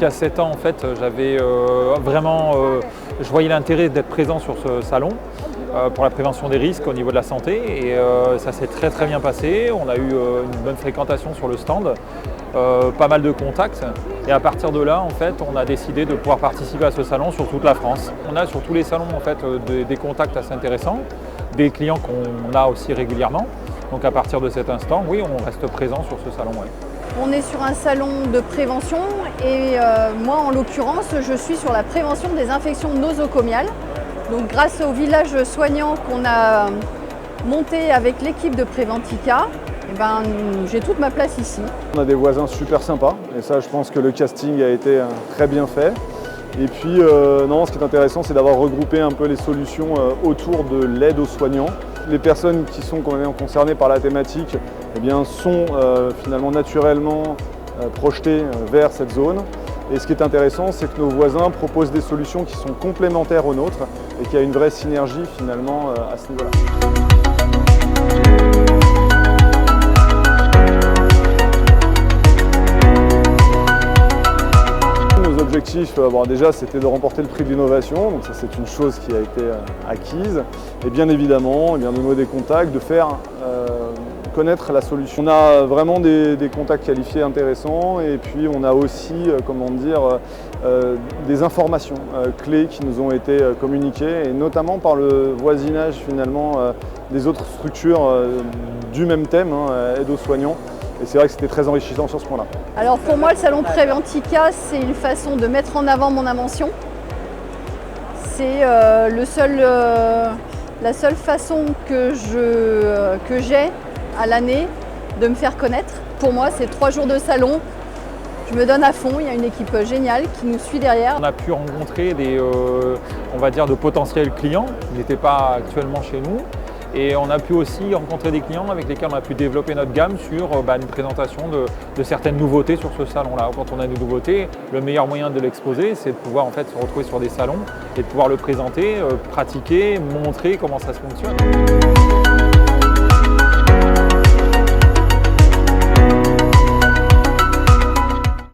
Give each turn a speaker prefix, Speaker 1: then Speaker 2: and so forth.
Speaker 1: y a 7 ans, en fait, j'avais je voyais l'intérêt d'être présent sur ce salon pour la prévention des risques au niveau de la santé et ça s'est très très bien passé. On a eu une bonne fréquentation sur le stand, pas mal de contacts et à partir de là, en fait, on a décidé de pouvoir participer à ce salon sur toute la France. On a sur tous les salons en fait, des contacts assez intéressants, des clients qu'on a aussi régulièrement. Donc à partir de cet instant, oui, on reste présent sur ce salon. Ouais.
Speaker 2: On est sur un salon de prévention et moi en l'occurrence je suis sur la prévention des infections nosocomiales. Donc grâce au village soignant qu'on a monté avec l'équipe de Préventica, j'ai toute ma place ici.
Speaker 3: On a des voisins super sympas et ça je pense que le casting a été très bien fait. Et puis ce qui est intéressant c'est d'avoir regroupé un peu les solutions autour de l'aide aux soignants. Les personnes qui sont concernées par la thématique sont finalement naturellement projetées vers cette zone. Et ce qui est intéressant, c'est que nos voisins proposent des solutions qui sont complémentaires aux nôtres et qu'il y a une vraie synergie finalement à ce niveau-là. Nos objectifs, déjà c'était de remporter le prix d'innovation, donc ça c'est une chose qui a été acquise. Et bien évidemment, de nouer des contacts, de faire connaître la solution. On a vraiment des contacts qualifiés intéressants et puis on a aussi des informations clés qui nous ont été communiquées et notamment par le voisinage finalement des autres structures du même thème, aide aux soignants. Et c'est vrai que c'était très enrichissant sur ce point-là.
Speaker 2: Alors pour moi, le salon Préventica, c'est une façon de mettre en avant mon invention. C'est la seule façon que j'ai à l'année de me faire connaître. Pour moi, c'est 3 jours de salon. Je me donne à fond, il y a une équipe géniale qui nous suit derrière.
Speaker 1: On a pu rencontrer de potentiels clients qui n'étaient pas actuellement chez nous. Et on a pu aussi rencontrer des clients avec lesquels on a pu développer notre gamme sur une présentation de certaines nouveautés sur ce salon-là. Quand on a des nouveautés, le meilleur moyen de l'exposer, c'est de pouvoir en fait se retrouver sur des salons et de pouvoir le présenter, pratiquer, montrer comment ça se fonctionne.